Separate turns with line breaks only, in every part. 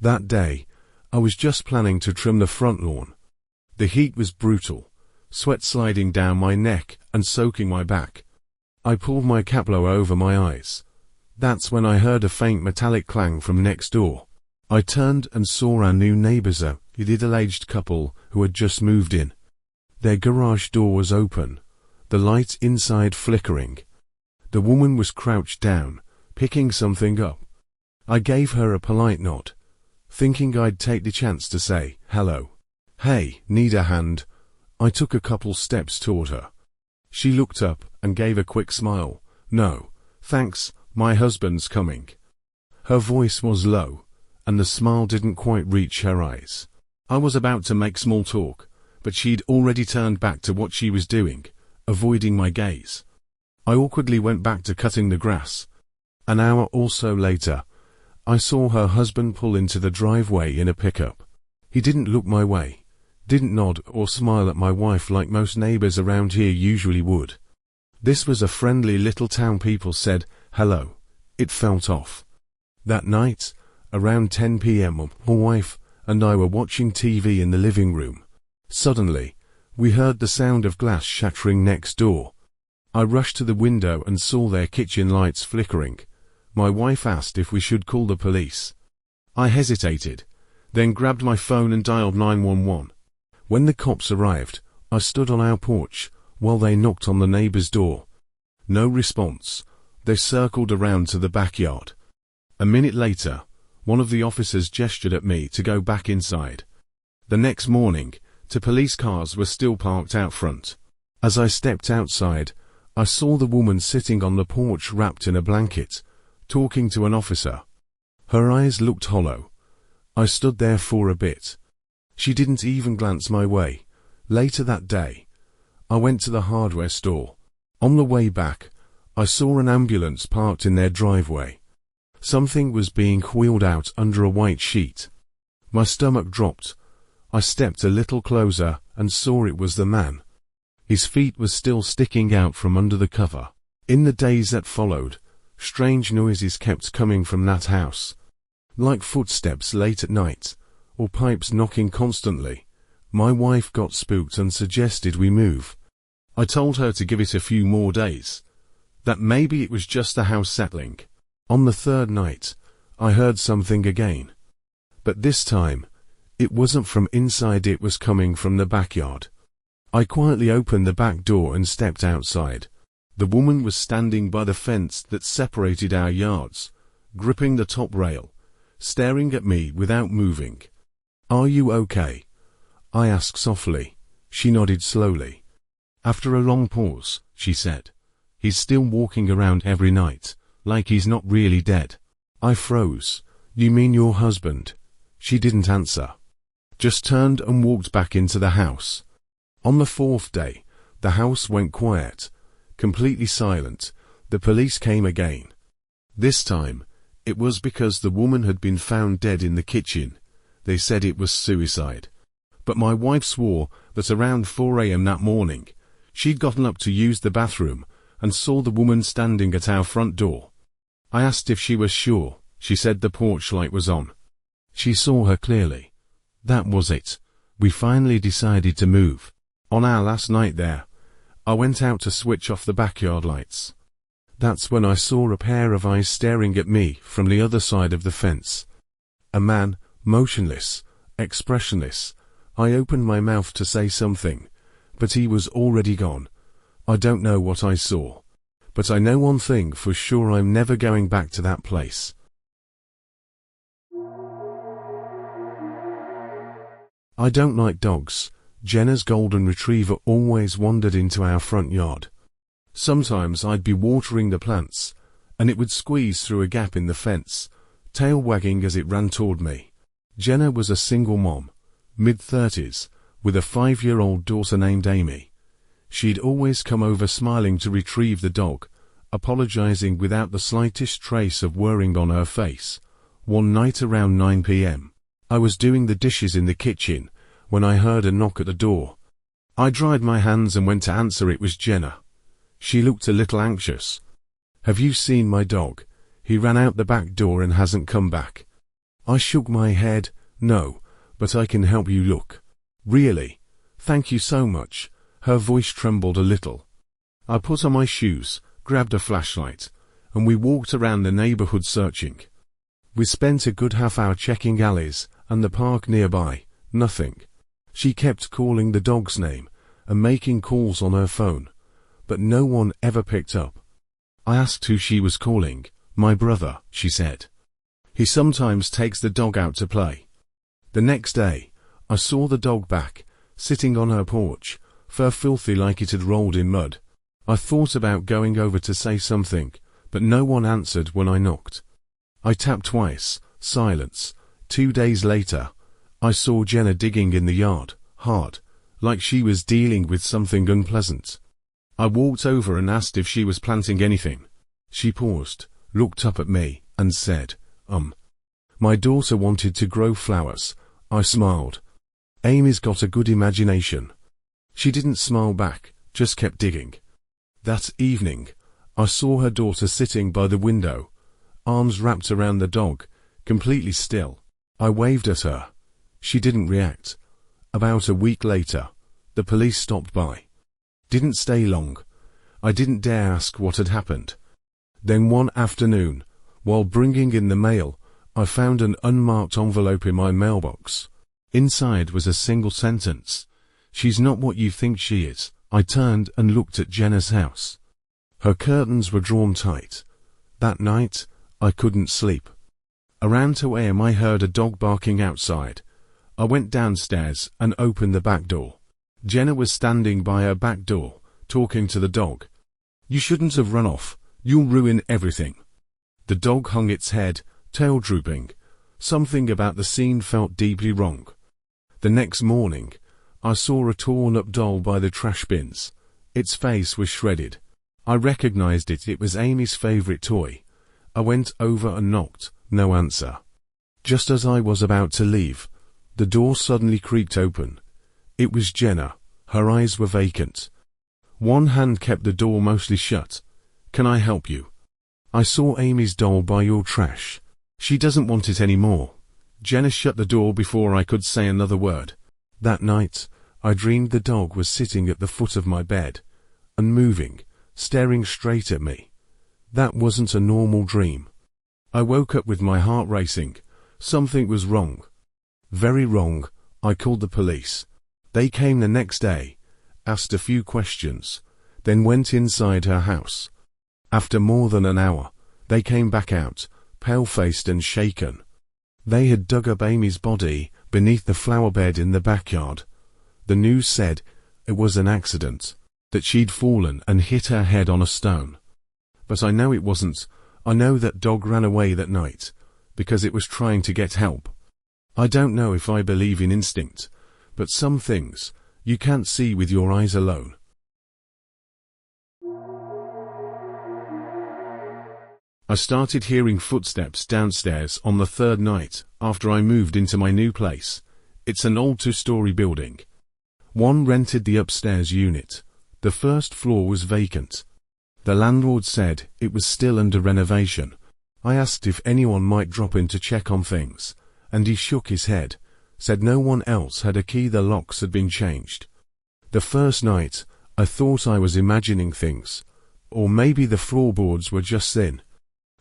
That day, I was just planning to trim the front lawn. The heat was brutal, sweat sliding down my neck and soaking my back. I pulled my caplo over my eyes. That's when I heard a faint metallic clang from next door. I turned and saw our new neighbors, a middle-aged couple who had just moved in. Their garage door was open, the light inside flickering. The woman was crouched down, picking something up. I gave her a polite nod, thinking I'd take the chance to say, "Hello. Hey, need a hand?" I took a couple steps toward her. She looked up and gave a quick smile. "No, thanks, my husband's coming." Her voice was low, and the smile didn't quite reach her eyes. I was about to make small talk, but she'd already turned back to what she was doing, avoiding my gaze. I awkwardly went back to cutting the grass. An hour or so later, I saw her husband pull into the driveway in a pickup. He didn't look my way, didn't nod or smile at my wife like most neighbors around here usually would. This was a friendly little town, people said hello. It felt off. That night, around 10 p.m, my wife and I were watching TV in the living room. Suddenly, we heard the sound of glass shattering next door. I rushed to the window and saw their kitchen lights flickering. My wife asked if we should call the police. I hesitated, then grabbed my phone and dialed 911. When the cops arrived, I stood on our porch while they knocked on the neighbor's door. No response. They circled around to the backyard. A minute later, one of the officers gestured at me to go back inside. The next morning, 2 police cars were still parked out front. As I stepped outside, I saw the woman sitting on the porch wrapped in a blanket, talking to an officer. Her eyes looked hollow. I stood there for a bit. She didn't even glance my way. Later that day, I went to the hardware store. On the way back, I saw an ambulance parked in their driveway. Something was being wheeled out under a white sheet. My stomach dropped. I stepped a little closer and saw it was the man. His feet were still sticking out from under the cover. In the days that followed, strange noises kept coming from that house. Like footsteps late at night, or pipes knocking constantly. My wife got spooked and suggested we move. I told her to give it a few more days. That maybe it was just the house settling. On the 3rd night, I heard something again. But this time, it wasn't from inside, it was coming from the backyard. I quietly opened the back door and stepped outside. The woman was standing by the fence that separated our yards, gripping the top rail, staring at me without moving. "Are you okay?" I asked softly. She nodded slowly. After a long pause, she said, "He's still walking around every night, like he's not really dead." I froze. "You mean your husband?" She didn't answer. Just turned and walked back into the house. On the 4th day, the house went quiet, completely silent. The police came again. This time, it was because the woman had been found dead in the kitchen. They said it was suicide. But my wife swore that around 4 a.m. that morning, she'd gotten up to use the bathroom and saw the woman standing at our front door. I asked if she was sure. She said the porch light was on. She saw her clearly. That was it. We finally decided to move. On our last night there, I went out to switch off the backyard lights. That's when I saw a pair of eyes staring at me from the other side of the fence. A man, motionless, expressionless. I opened my mouth to say something, but he was already gone. I don't know what I saw, but I know one thing for sure: I'm never going back to that place. I don't like dogs. Jenna's golden retriever always wandered into our front yard. Sometimes I'd be watering the plants, and it would squeeze through a gap in the fence, tail wagging as it ran toward me. Jenna was a single mom, mid-30s, with a 5-year-old daughter named Amy. She'd always come over smiling to retrieve the dog, apologizing without the slightest trace of worrying on her face. One night around 9 p.m., I was doing the dishes in the kitchen when I heard a knock at the door. I dried my hands and went to answer. It was Jenna. She looked a little anxious. "Have you seen my dog? He ran out the back door and hasn't come back." I shook my head. No, but I can help you look. Really? Thank you so much. Her voice trembled a little. I put on my shoes, grabbed a flashlight, and we walked around the neighborhood searching. We spent a good half hour checking alleys and the park nearby. Nothing. She kept calling the dog's name and making calls on her phone, but no one ever picked up. I asked who she was calling. My brother, she said. He sometimes takes the dog out to play. The next day, I saw the dog back, sitting on her porch, fur filthy like it had rolled in mud. I thought about going over to say something, but no one answered when I knocked. I tapped twice. Silence. 2 days later, I saw Jenna digging in the yard, hard, like she was dealing with something unpleasant. I walked over and asked if she was planting anything. She paused, looked up at me, and said, My daughter wanted to grow flowers. I smiled. Amy's got a good imagination. She didn't smile back, just kept digging. That evening, I saw her daughter sitting by the window, arms wrapped around the dog, completely still. I waved at her. She didn't react. About a week later, the police stopped by. Didn't stay long. I didn't dare ask what had happened. Then one afternoon, while bringing in the mail, I found an unmarked envelope in my mailbox. Inside was a single sentence. She's not what you think she is. I turned and looked at Jenna's house. Her curtains were drawn tight. That night, I couldn't sleep. Around 2 a.m. I heard a dog barking outside. I went downstairs and opened the back door. Jenna was standing by her back door, talking to the dog. You shouldn't have run off. You'll ruin everything. The dog hung its head, tail drooping. Something about the scene felt deeply wrong. The next morning, I saw a torn-up doll by the trash bins. Its face was shredded. I recognized it. It was Amy's favorite toy. I went over and knocked. No answer. Just as I was about to leave, the door suddenly creaked open. It was Jenna. Her eyes were vacant. One hand kept the door mostly shut. Can I help you? I saw Amy's doll by your trash. She doesn't want it anymore. Jenna shut the door before I could say another word. That night, I dreamed the dog was sitting at the foot of my bed, unmoving, staring straight at me. That wasn't a normal dream. I woke up with my heart racing. Something was wrong. Very wrong. I called the police. They came the next day, asked a few questions, then went inside her house. After more than an hour, they came back out, pale-faced and shaken. They had dug up Amy's body beneath the flower bed in the backyard. The news said it was an accident, that she'd fallen and hit her head on a stone. But I know it wasn't. I know that dog ran away that night, because it was trying to get help. I don't know if I believe in instinct, but some things you can't see with your eyes alone. I started hearing footsteps downstairs on the 3rd night after I moved into my new place. It's an old 2-story building. One rented the upstairs unit. The 1st floor was vacant. The landlord said it was still under renovation. I asked if anyone might drop in to check on things, and he shook his head, said no one else had a key, the locks had been changed. The first night, I thought I was imagining things, or maybe the floorboards were just thin.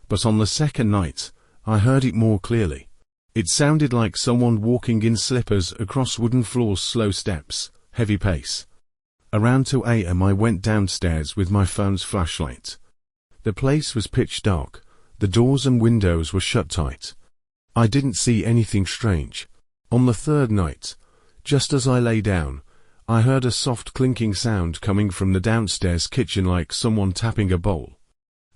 But on the 2nd night, I heard it more clearly. It sounded like someone walking in slippers across wooden floors, slow steps, heavy pace. Around 2 a.m. I went downstairs with my phone's flashlight. The place was pitch dark. The doors and windows were shut tight. I didn't see anything strange. On the 3rd night, just as I lay down, I heard a soft clinking sound coming from the downstairs kitchen, like someone tapping a bowl.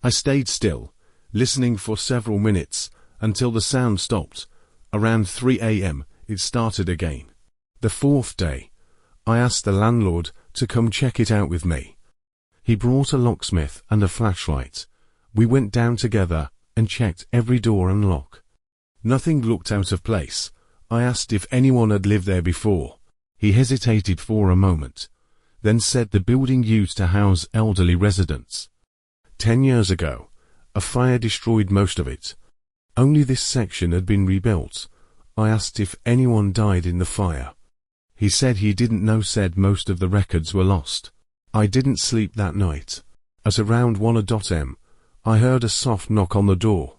I stayed still, listening for several minutes, until the sound stopped. Around 3 a.m. it started again. The 4th day, I asked the landlord to come check it out with me. He brought a locksmith and a flashlight. We went down together and checked every door and lock. Nothing looked out of place. I asked if anyone had lived there before. He hesitated for a moment, then said the building used to house elderly residents. 10 years ago, a fire destroyed most of it. Only this section had been rebuilt. I asked if anyone died in the fire. He said he didn't know, said most of the records were lost. I didn't sleep that night. At around 1 a.m, I heard a soft knock on the door.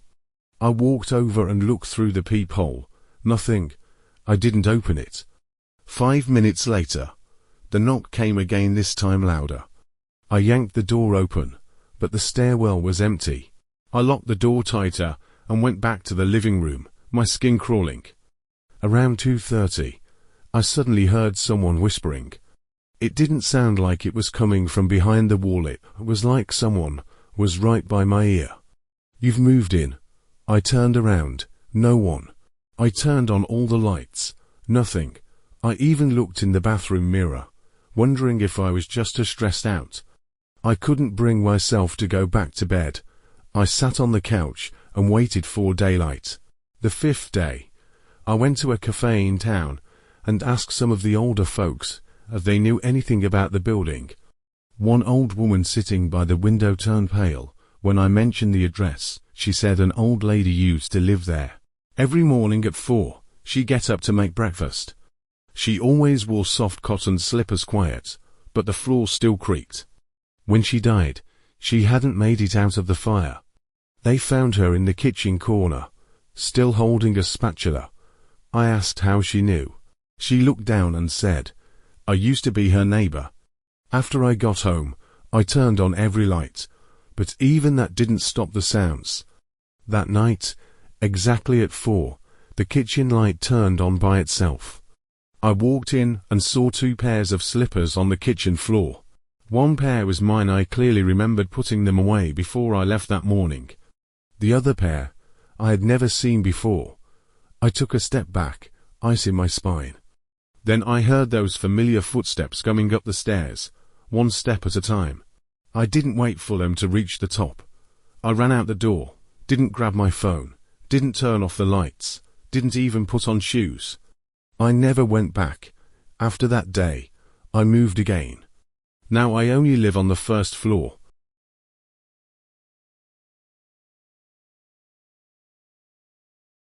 I walked over and looked through the peephole. Nothing. I didn't open it. 5 minutes later, the knock came again, this time louder. I yanked the door open, but the stairwell was empty. I locked the door tighter and went back to the living room, my skin crawling. Around 2:30, I suddenly heard someone whispering. It didn't sound like it was coming from behind the wall, it was like someone was right by my ear. "You've moved in." I turned around. No one. I turned on all the lights. Nothing. I even looked in the bathroom mirror, wondering if I was just as stressed out. I couldn't bring myself to go back to bed. I sat on the couch and waited for daylight. The 5th day, I went to a cafe in town and asked some of the older folks if they knew anything about the building. One old woman sitting by the window turned pale when I mentioned the address. She said an old lady used to live there. Every morning at 4, she'd get up to make breakfast. She always wore soft cotton slippers, quiet, but the floor still creaked. When she died, she hadn't made it out of the fire. They found her in the kitchen corner, still holding a spatula. I asked how she knew. She looked down and said, "I used to be her neighbor." After I got home, I turned on every light, but even that didn't stop the sounds. That night, exactly at 4, the kitchen light turned on by itself. I walked in and saw 2 pairs of slippers on the kitchen floor. One pair was mine. I clearly remembered putting them away before I left that morning. The other pair, I had never seen before. I took a step back, ice in my spine. Then I heard those familiar footsteps coming up the stairs, 1 step at a time. I didn't wait for them to reach the top. I ran out the door, didn't grab my phone, didn't turn off the lights, didn't even put on shoes. I never went back. After that day, I moved again. Now I only live on the 1st floor,